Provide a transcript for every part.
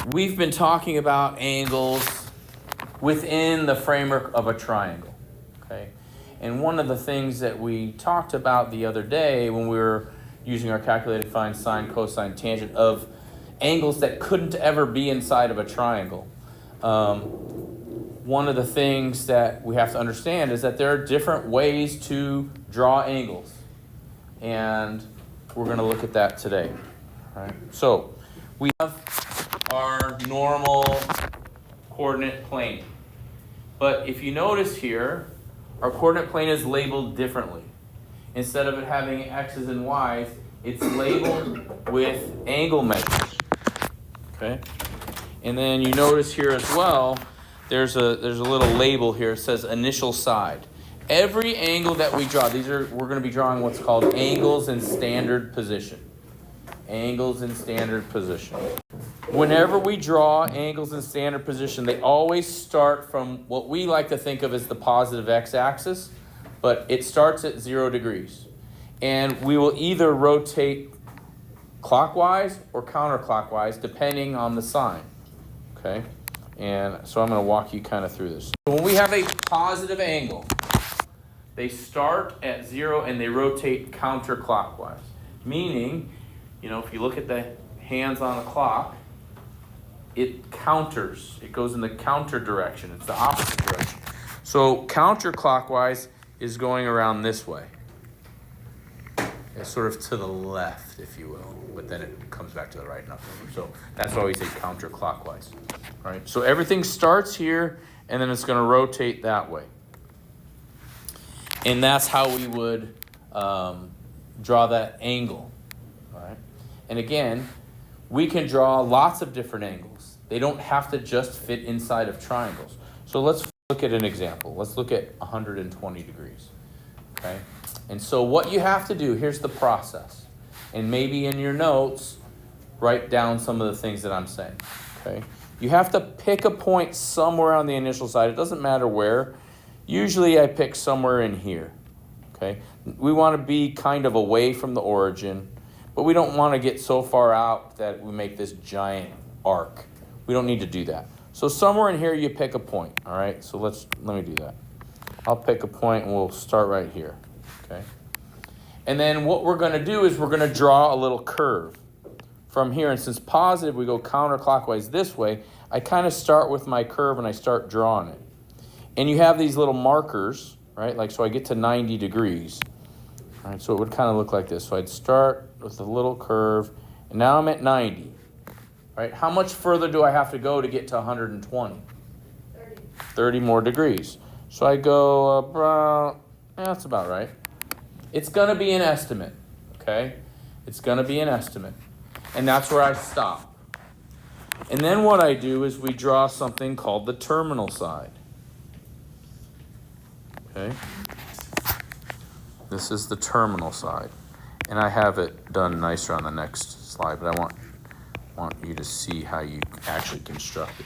We've been talking about angles within the framework of a triangle, okay? And one of the things that we talked about the other day when we were using our calculated find sine, cosine, tangent of angles that couldn't ever be inside of a triangle. One of the things that we have to understand is that there are different ways to draw angles. And we're going to look at that today. All right? So we have our normal coordinate plane. But if you notice here, our coordinate plane is labeled differently. Instead of it having x's and y's, it's labeled with angle measures. Okay? And then you notice here as well, there's a little label here. It says initial side. Every angle that we draw, we're going to be drawing what's called angles in standard position. Angles in standard position. Whenever we draw angles in standard position, they always start from what we like to think of as the positive x-axis, but it starts at 0 degrees. And we will either rotate clockwise or counterclockwise depending on the sign. Okay? And so I'm going to walk you kind of through this. So when we have a positive angle, they start at 0 and they rotate counterclockwise. Meaning, if you look at the hands on the clock, it counters. It goes in the counter direction. It's the opposite direction. So counterclockwise is going around this way. It's sort of to the left, if you will, but then it comes back to the right. So that's why we say counterclockwise. All right. So everything starts here, and then it's going to rotate that way. And that's how we would draw that angle. All right. And again, we can draw lots of different angles. They don't have to just fit inside of triangles. So let's look at an example. Let's look at 120 degrees. Okay. And so what you have to do, here's the process. And maybe in your notes, write down some of the things that I'm saying. Okay. You have to pick a point somewhere on the initial side. It doesn't matter where. Usually I pick somewhere in here. Okay. We want to be kind of away from the origin, but we don't want to get so far out that we make this giant arc. We don't need to do that. So somewhere in here you pick a point. All right. So let me do that. I'll pick a point and we'll start right here. Okay. And then what we're going to do is we're going to draw a little curve from here. And since positive, we go counterclockwise this way. I kind of start with my curve and I start drawing it. And you have these little markers, right? So I get to 90 degrees. All right, so it would kind of look like this. So I'd start with a little curve, and now I'm at 90. Right? How much further do I have to go to get to 120? 30 more degrees. So I go about, that's about right. It's going to be an estimate, okay? It's going to be an estimate. And that's where I stop. And then what I do is we draw something called the terminal side. Okay? This is the terminal side. And I have it done nicer on the next slide, but I want you to see how you actually construct it.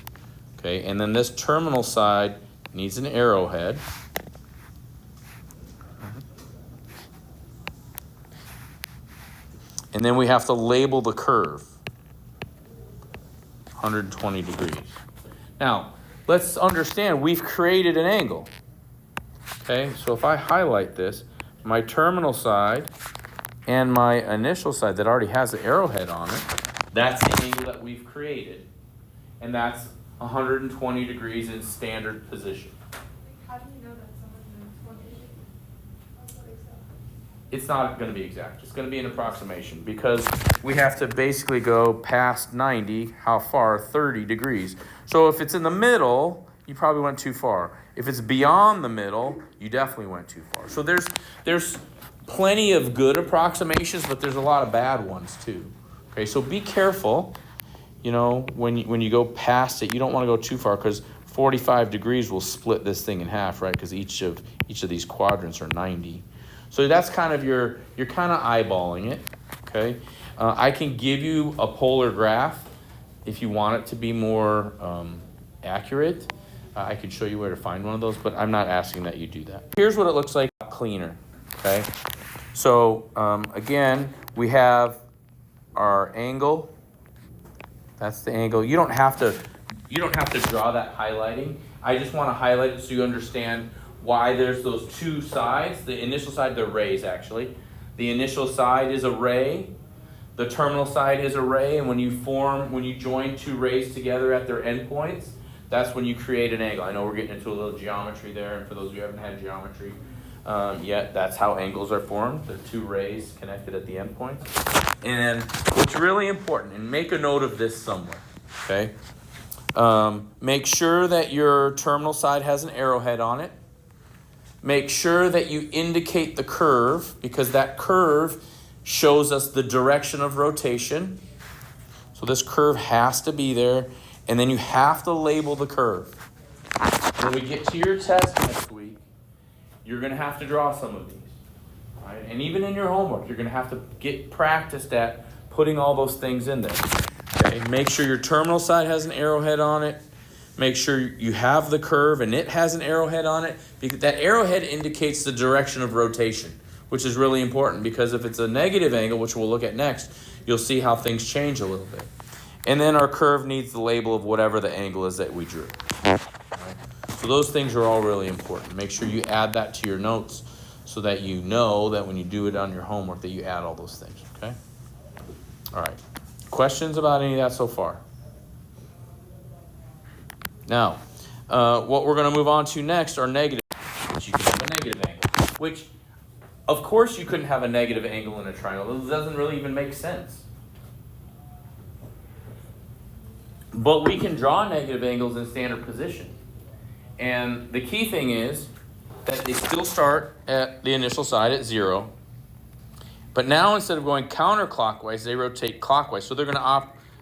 Okay? And then this terminal side needs an arrowhead. And then we have to label the curve, 120 degrees. Now, let's understand we've created an angle. Okay, so if I highlight this, my terminal side and my initial side that already has the arrowhead on it, that's the angle that we've created. And that's 120 degrees in standard position. How do you know that's 120? It's not going to be exact. It's going to be an approximation because we have to basically go past 90, how far? 30 degrees. So if it's in the middle, you probably went too far. If it's beyond the middle, you definitely went too far. So there's plenty of good approximations, but there's a lot of bad ones too. Okay, so be careful. When you go past it, you don't want to go too far because 45 degrees will split this thing in half, right? Because each of these quadrants are 90. So that's kind of you're kind of eyeballing it, okay? I can give you a polar graph if you want it to be more accurate. I can show you where to find one of those, but I'm not asking that you do that. Here's what it looks like cleaner, okay? So again, we have our angle That's the angle. You don't have to draw that highlighting. I just want to highlight it so you understand why there's those two sides. The initial side, they're rays actually. The initial side is a ray. The terminal side is a ray, and when you join two rays together at their endpoints, that's when you create an angle. I know we're getting into a little geometry there, and for those of you who haven't had geometry yet, that's how angles are formed. The two rays connected at the endpoints. And what's really important, and make a note of this somewhere, okay? Make sure that your terminal side has an arrowhead on it. Make sure that you indicate the curve, because that curve shows us the direction of rotation. So this curve has to be there, and then you have to label the curve. When we get to your test next week, you're going to have to draw some of these. Right? And even in your homework, you're going to have to get practiced at putting all those things in there. Okay? Make sure your terminal side has an arrowhead on it. Make sure you have the curve and it has an arrowhead on it, because that arrowhead indicates the direction of rotation, which is really important, because if it's a negative angle, which we'll look at next, you'll see how things change a little bit. And then our curve needs the label of whatever the angle is that we drew. Right? So those things are all really important. Make sure you add that to your notes so that you know that when you do it on your homework that you add all those things, okay? All right. Questions about any of that so far? Now, what we're going to move on to next are negative, which you can have a negative angle, which, of course, you couldn't have a negative angle in a triangle. It doesn't really even make sense. But we can draw negative angles in standard position. And the key thing is that they still start at the initial side at 0. But now instead of going counterclockwise, they rotate clockwise. So they're going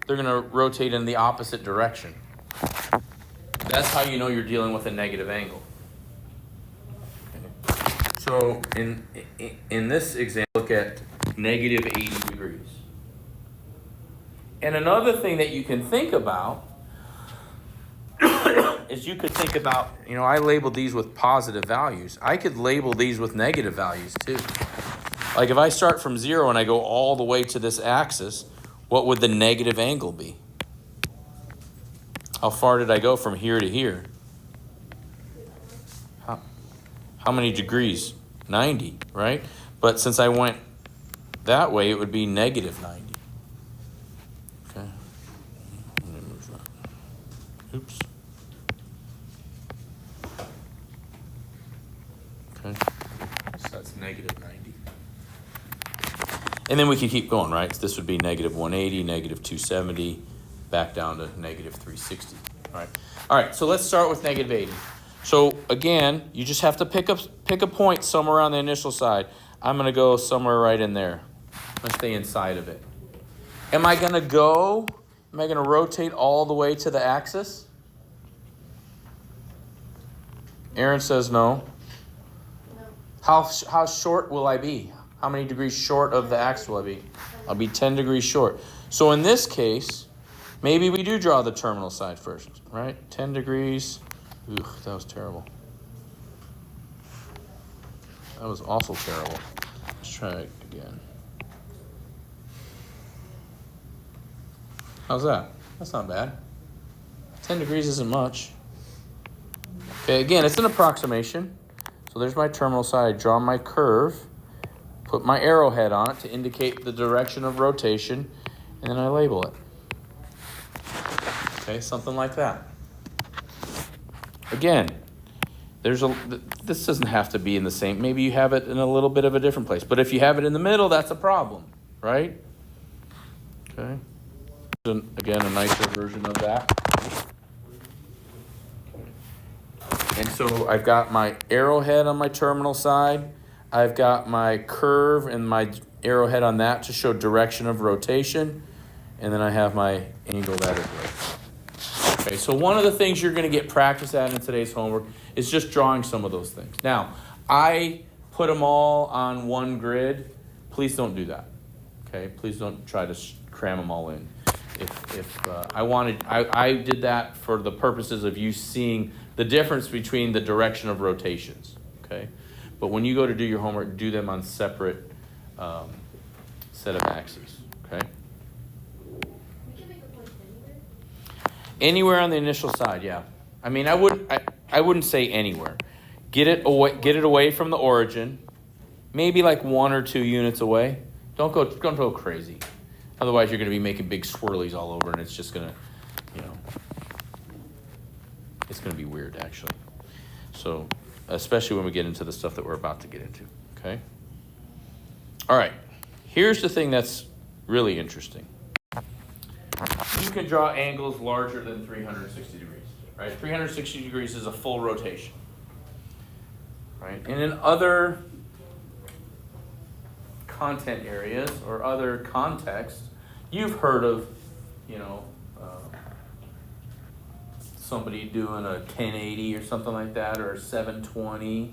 to rotate in the opposite direction. That's how you know you're dealing with a negative angle. Okay. So in this example, look at negative 80 degrees. And another thing that you can think about is you could think about, I labeled these with positive values. I could label these with negative values too. Like if I start from 0 and I go all the way to this axis, what would the negative angle be? How far did I go from here to here? How many degrees? 90, right? But since I went that way, it would be negative 90. Okay. Let me move that. Oops. Okay. So that's negative 90. And then we can keep going, right? So this would be negative 180, negative 270, back down to negative 360. All right, so let's start with negative 80. So again, you just have to pick a point somewhere on the initial side. I'm going to go somewhere right in there. Let's stay inside of it. Am I going to rotate all the way to the axis? Aaron says no. How short will I be? How many degrees short of the axis will I be? I'll be 10 degrees short. So in this case, maybe we do draw the terminal side first, right? 10 degrees. Ugh, that was terrible. That was also terrible. Let's try it again. How's that? That's not bad. 10 degrees isn't much. Okay, again, it's an approximation. So there's my terminal side. I draw my curve, put my arrowhead on it to indicate the direction of rotation, and then I label it. Okay, something like that. Again, this doesn't have to be in the same, maybe you have it in a little bit of a different place. But if you have it in the middle, that's a problem, right? Okay. Again, a nicer version of that. And so I've got my arrowhead on my terminal side. I've got my curve and my arrowhead on that to show direction of rotation. And then I have my angle that is right. Okay, so one of the things you're going to get practice at in today's homework is just drawing some of those things. Now, I put them all on one grid. Please don't do that. Okay, please don't try to cram them all in. I did that for the purposes of you seeing the difference between the direction of rotations. Okay, but when you go to do your homework, do them on separate set of axes. Okay. We can make a point anywhere. Anywhere on the initial side, yeah. I mean, I wouldn't say anywhere. Get it away from the origin. Maybe like 1 or 2 units away. Don't go crazy. Otherwise, you're going to be making big swirlies all over, and it's just going to, it's going to be weird, actually. So, especially when we get into the stuff that we're about to get into, okay? All right. Here's the thing that's really interesting. You can draw angles larger than 360 degrees, right? 360 degrees is a full rotation, right? And in other content areas or other contexts, you've heard of, somebody doing a 1080 or something like that, or a 720,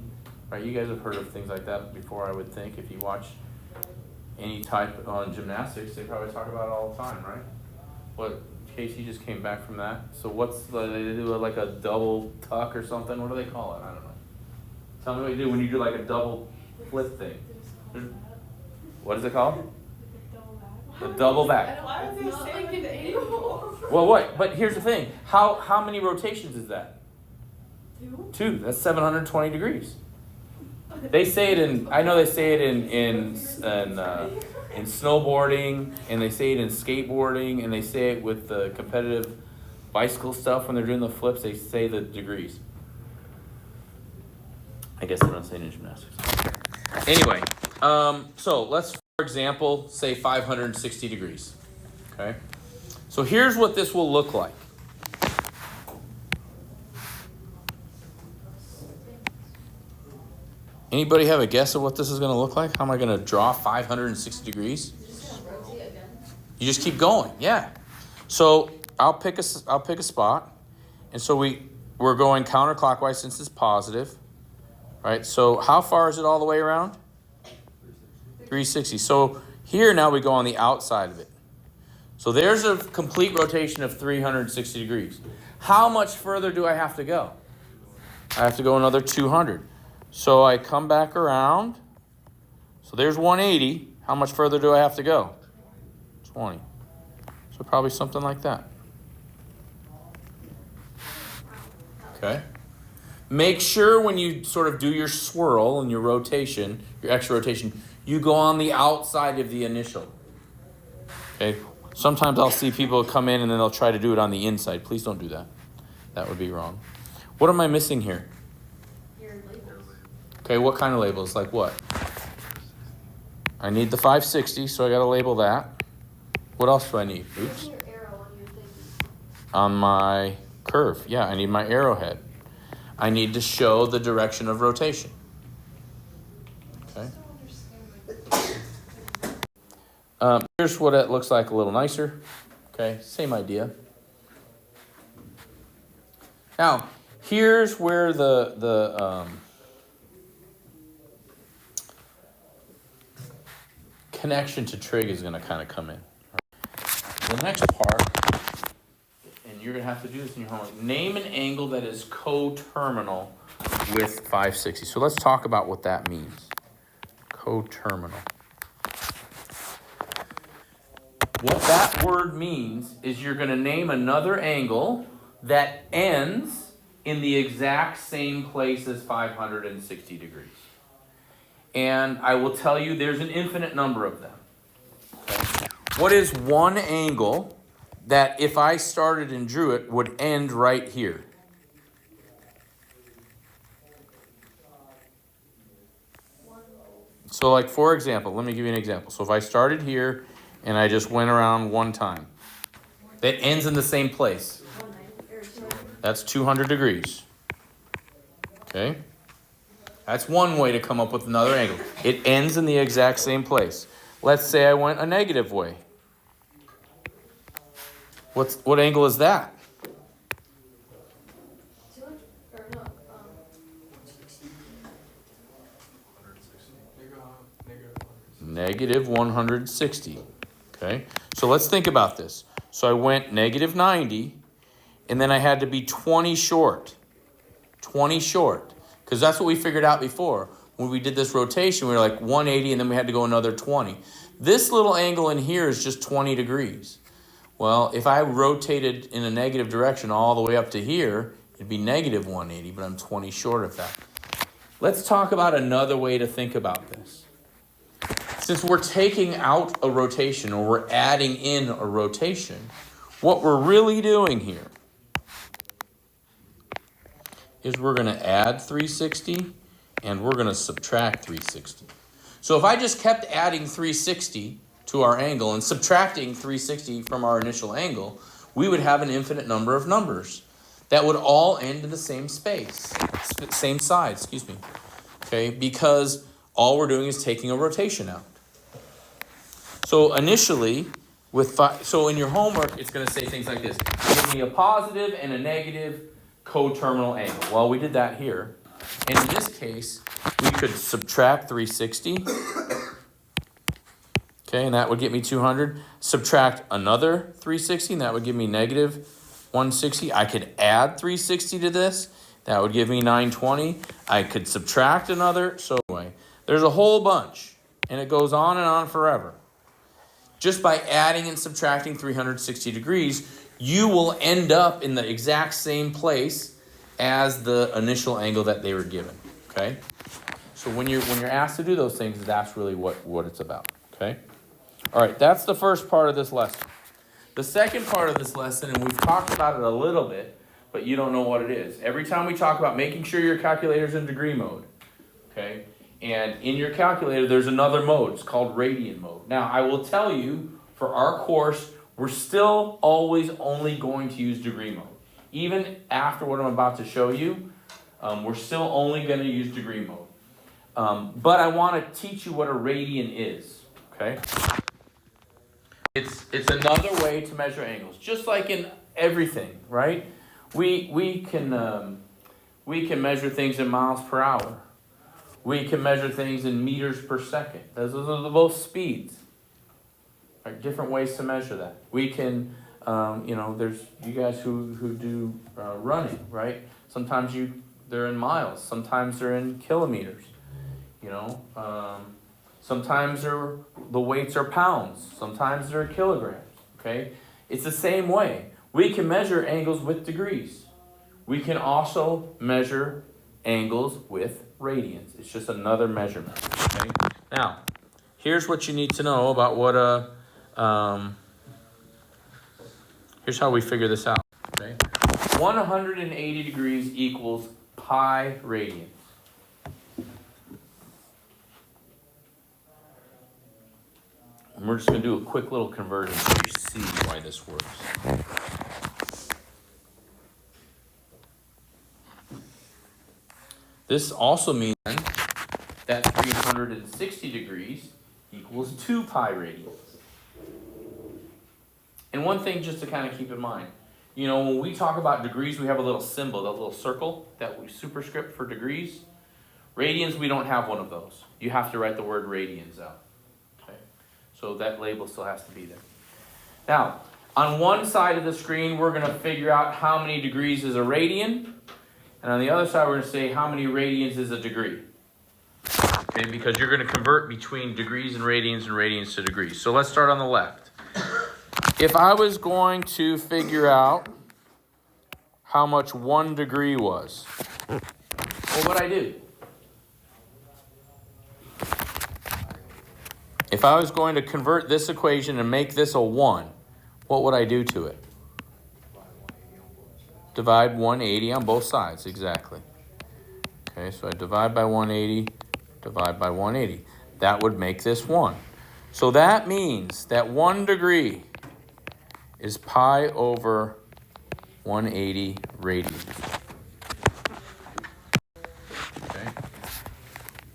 right? You guys have heard of things like that before, I would think. If you watch any type on gymnastics, they probably talk about it all the time, right? What, Casey just came back from that. So they do like a double tuck or something? What do they call it? I don't know. Tell me what you do when you do like a double flip thing. What is it called? The double back. Why would they say like an angle? Well, what? But here's the thing. How many rotations is that? 2? 2. That's 720 degrees. They say it I know they say it in snowboarding, and they say it in skateboarding, and they say it with the competitive bicycle stuff when they're doing the flips. They say the degrees. I guess they're not saying in gymnastics. Anyway, so let's, for example, say 560 degrees. Okay? So here's what this will look like. Anybody have a guess of what this is going to look like? How am I going to draw 560 degrees? You just keep going, yeah. So I'll pick a spot, and so we're going counterclockwise since it's positive, right? So how far is it all the way around? 360. So here now we go on the outside of it. So there's a complete rotation of 360 degrees. How much further do I have to go? I have to go another 200. So I come back around. So there's 180. How much further do I have to go? 20. So probably something like that. Okay. Make sure when you sort of do your swirl and your rotation, your extra rotation, you go on the outside of the initial. Okay. Sometimes I'll see people come in and then they'll try to do it on the inside. Please don't do that. That would be wrong. What am I missing here? Your labels. Okay, what kind of labels? Like what? I need the 560, so I got to label that. What else do I need? Oops. Your arrow on your thing. On my curve. Yeah, I need my arrowhead. I need to show the direction of rotation. Okay. Here's what it looks like a little nicer. Okay, same idea. Now, here's where the connection to trig is going to kind of come in. The next part, and you're going to have to do this in your homework, name an angle that is coterminal with 560. So let's talk about what that means. Coterminal. What that word means is you're going to name another angle that ends in the exact same place as 560 degrees. And I will tell you there's an infinite number of them. Okay? What is one angle that if I started and drew it would end right here? So like for example, let me give you an example. So if I started here and I just went around one time, that ends in the same place. That's 200 degrees. Okay? That's one way to come up with another angle. It ends in the exact same place. Let's say I went a negative way. What angle is that? Negative 160. Okay? So let's think about this. So I went negative 90, and then I had to be 20 short. 20 short. Because that's what we figured out before. When we did this rotation, we were like 180, and then we had to go another 20. This little angle in here is just 20 degrees. Well, if I rotated in a negative direction all the way up to here, it'd be negative 180, but I'm 20 short of that. Let's talk about another way to think about this. Since we're taking out a rotation or we're adding in a rotation, what we're really doing here is we're going to add 360 and we're going to subtract 360. So if I just kept adding 360 to our angle and subtracting 360 from our initial angle, we would have an infinite number of numbers that would all end in the same space, same side, excuse me. Okay, because all we're doing is taking a rotation out. So initially, so in your homework, it's going to say things like this. Give me a positive and a negative coterminal angle. Well, we did that here. And in this case, we could subtract 360. Okay, and that would get me 200. Subtract another 360, and that would give me negative 160. I could add 360 to this. That would give me 920. I could subtract another. So anyway, there's a whole bunch, and it goes on forever. Just by adding and subtracting 360 degrees, you will end up in the exact same place as the initial angle that they were given. Okay? So when you're asked to do those things, that's really what it's about. Okay? All right, that's the first part of this lesson. The second part of this lesson, and we've talked about it a little bit, but you don't know what it is. Every time we talk about making sure your calculator's in degree mode, okay? And in your calculator, there's another mode. It's called radian mode. Now, I will tell you, for our course, we're still always only going to use degree mode. Even after what I'm about to show you, we're still only going to use degree mode. But I want to teach you what a radian is, okay? It's another way to measure angles, just like in everything, right? We can measure things in miles per hour. We can measure things in meters per second. Those are both speeds. Right? Different ways to measure that. We can, there's you guys who do running, right? Sometimes they're in miles. Sometimes they're in kilometers. Sometimes the weights are pounds. Sometimes they're kilograms. Okay, it's the same way. We can measure angles with degrees. We can also measure angles with radians. It's just another measurement. Okay. Now, here's what you need to know about what here's how we figure this out. Okay, 180 degrees equals pi radians. And we're just going to do a quick little conversion so you see why this works. This also means that 360 degrees equals 2 pi radians. And one thing just to kind of keep in mind, when we talk about degrees, we have a little symbol, that little circle that we superscript for degrees. Radians, we don't have one of those. You have to write the word radians out. So that label still has to be there. Now, on one side of the screen, we're going to figure out how many degrees is a radian. And on the other side, we're going to say how many radians is a degree. Okay, because you're going to convert between degrees and radians to degrees. So let's start on the left. If I was going to figure out how much 1 degree was, what would I do? If I was going to convert this equation and make this a 1, what would I do to it? Divide 180 on both sides, exactly. Okay, so I divide by 180, divide by 180. That would make this 1. So that means that 1 degree is pi over 180 radians. Okay.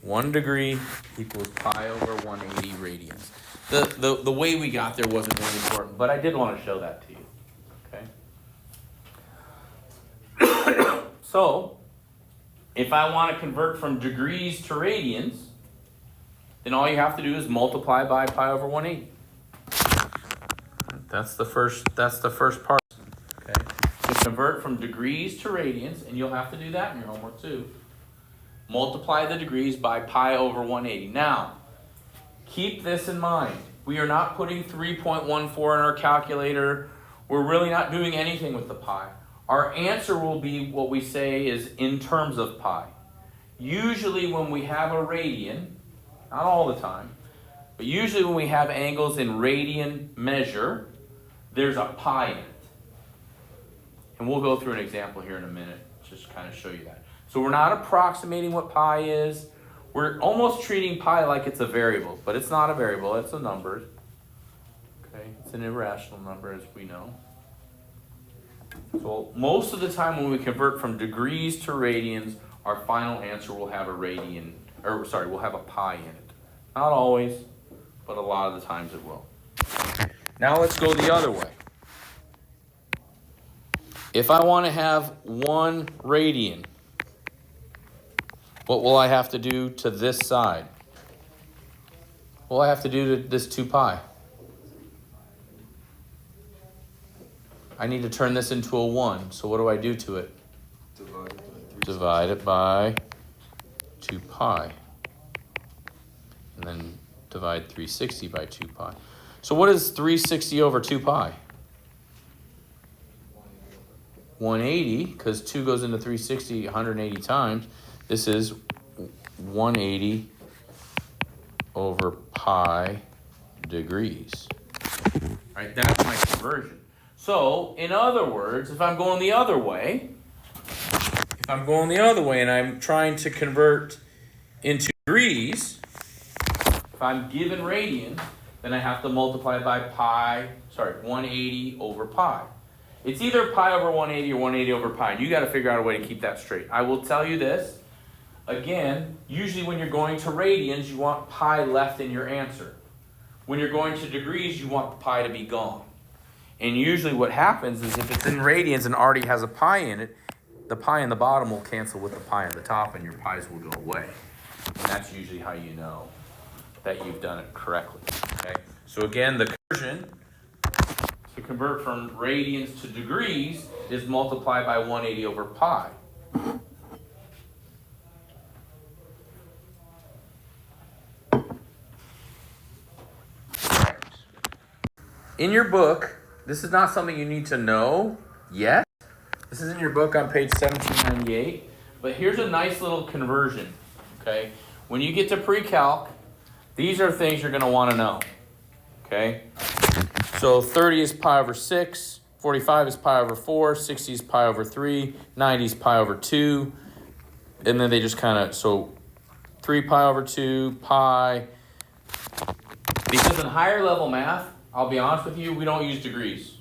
1 degree equals pi over 180 radians. The way we got there wasn't really important, but I did want to show that to you. Okay. So, if I want to convert from degrees to radians, then all you have to do is multiply by pi over 180. That's the first part. Okay. So convert from degrees to radians, and you'll have to do that in your homework too. Multiply the degrees by pi over 180. Now, keep this in mind. We are not putting 3.14 in our calculator we're really not doing anything with the pi. Our answer will be what we say is in terms of pi. Usually when we have a radian, not all the time, but usually when we have angles in radian measure, there's a pi in it. And we'll go through an example here in a minute, just to kind of show you that. So we're not approximating what pi is. We're almost treating pi like it's a variable, but it's not a variable, it's a number. Okay, it's an irrational number, as we know. So most of the time when we convert from degrees to radians, our final answer will have a radian, or sorry, we'll have a pi in it. Not always, but a lot of the times it will. Now let's go the other way. If I want to have 1 radian, what will I have to do to this side? What will I have to do to this 2 pi? I need to turn this into a 1. So what do I do to it? Divide it by 2 pi. And then divide 360 by 2 pi. So what is 360 over 2 pi? 180, because 2 goes into 360 180 times. This is 180 over pi degrees. Right, that's my conversion. So, in other words, if I'm going the other way, and I'm trying to convert into degrees, if I'm given radians, then I have to multiply by 180 over pi. It's either pi over 180 or 180 over pi. You got to figure out a way to keep that straight. I will tell you this. Again, usually when you're going to radians, you want pi left in your answer. When you're going to degrees, you want the pi to be gone. And usually what happens is if it's in radians and already has a pi in it, the pi in the bottom will cancel with the pi in the top and your pi's will go away. And that's usually how you know that you've done it correctly. Okay? So again, the conversion to convert from radians to degrees is multiplied by 180 over pi. In your book, this is not something you need to know yet. This is in your book on page 1798. But here's a nice little conversion. Okay? When you get to pre-calc, these are things you're going to want to know. Okay? So 30 is pi over 6, 45 is pi over 4, 60 is pi over 3, 90 is pi over 2. And then they just kind of, so 3 pi over 2, pi. Because in higher level math, I'll be honest with you, we don't use degrees.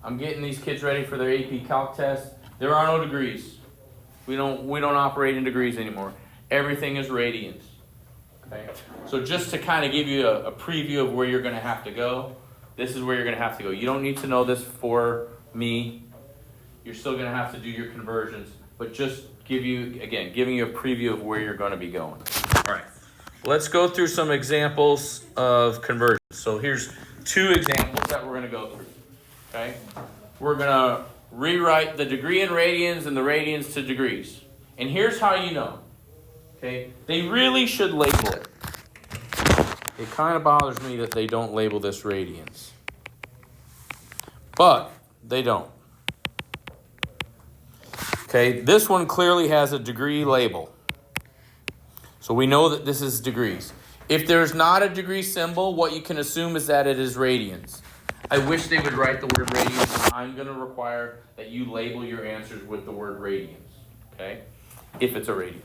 I'm getting these kids ready for their AP Calc test. There are no degrees. We don't operate in degrees anymore. Everything is radians. Okay? So just to kind of give you a preview of where you're going to have to go, this is where you're going to have to go. You don't need to know this for me. You're still going to have to do your conversions, but just giving you a preview of where you're going to be going. All right. Let's go through some examples of conversions. So here's 2 examples that we're going to go through. Okay? We're going to rewrite the degree in radians and the radians to degrees. And here's how you know. Okay? They really should label it. It kind of bothers me that they don't label this radians. But they don't. Okay? This one clearly has a degree label. So we know that this is degrees. If there's not a degree symbol, what you can assume is that it is radians. I wish they would write the word radians, and I'm going to require that you label your answers with the word radians, okay? If it's a radian.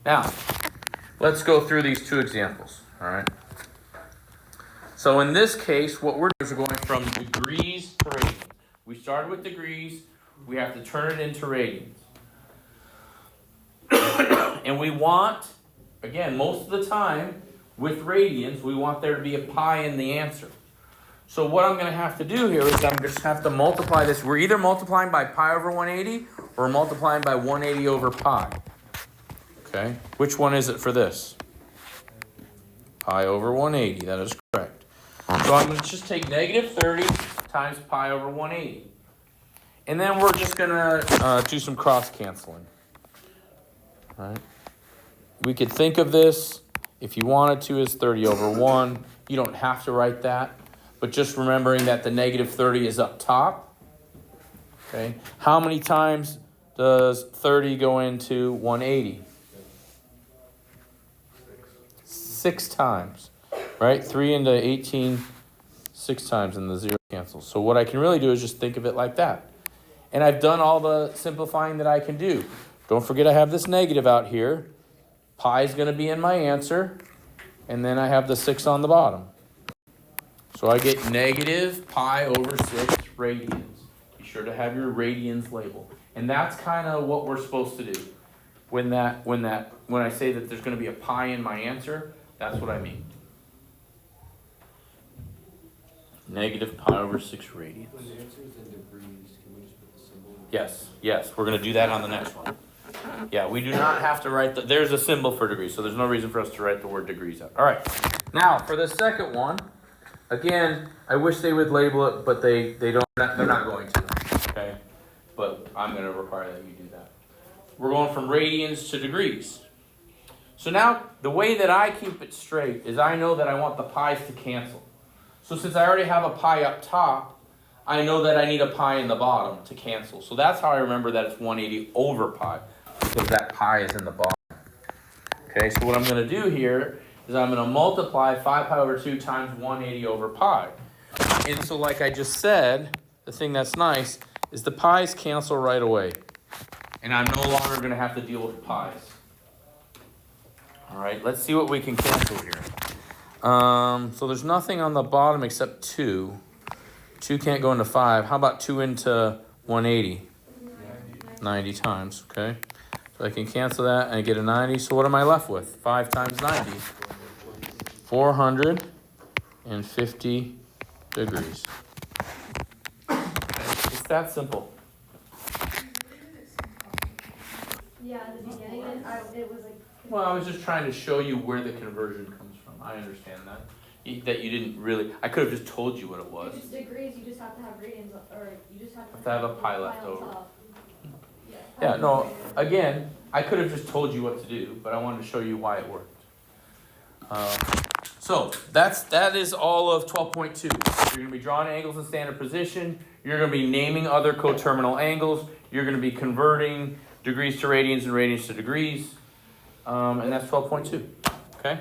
Now, let's go through these 2 examples, all right? So in this case, what we're doing is we're going from degrees to radians. We started with degrees. We have to turn it into radians. And we want, again, most of the time, with radians, we want there to be a pi in the answer. So what I'm going to have to do here is I'm just have to multiply this. We're either multiplying by pi over 180 or multiplying by 180 over pi. Okay? Which one is it for this? Pi over 180. That is correct. So I'm going to just take negative 30 times pi over 180. And then we're just going to do some cross canceling. All right? We could think of this, if you wanted to, as 30 over 1. You don't have to write that. but just remembering that the negative 30 is up top. Okay, how many times does 30 go into 180? 6 times, right? 3 into 18, 6 times, and the 0 cancels. So what I can really do is just think of it like that. And I've done all the simplifying that I can do. Don't forget I have this negative out here. Pi is going to be in my answer. And then I have the 6 on the bottom. So I get negative pi over 6 radians. Be sure to have your radians labeled. And that's kind of what we're supposed to do. When I say that there's going to be a pi in my answer, that's what I mean. Negative pi over 6 radians. When the answer is in degrees, can we just put the symbol? Yes, we're going to do that on the next one. Yeah, we do not have to write there's a symbol for degrees, so there's no reason for us to write the word degrees out. All right, now for the second one, again, I wish they would label it, but they don't. They're not going to. Okay, but I'm going to require that you do that. We're going from radians to degrees. So now the way that I keep it straight is I know that I want the pi's to cancel. So since I already have a pi up top, I know that I need a pi in the bottom to cancel. So that's how I remember that it's 180 over pi, because that pi is in the bottom. Okay, so what I'm going to do here is I'm going to multiply 5 pi over 2 times 180 over pi. And so like I just said, the thing that's nice is the pi's cancel right away. And I'm no longer going to have to deal with pi's. All right, let's see what we can cancel here. So there's nothing on the bottom except 2. 2 can't go into 5. How about 2 into 180? 90 times, okay? So I can cancel that and I get a 90. So what am I left with? 5 times 90. 450 degrees. It's that simple. Yeah, at the beginning, it was like. Well, I was just trying to show you where the conversion comes from. I understand that. That you didn't really, I could have just told you what it was. It's degrees, you just have to have radians, or you just have To have a pi on left over. top. Yeah, no, again, I could have just told you what to do, but I wanted to show you why it worked. So that is all of 12.2. You're going to be drawing angles in standard position. You're going to be naming other coterminal angles. You're going to be converting degrees to radians and radians to degrees. And that's 12.2. Okay?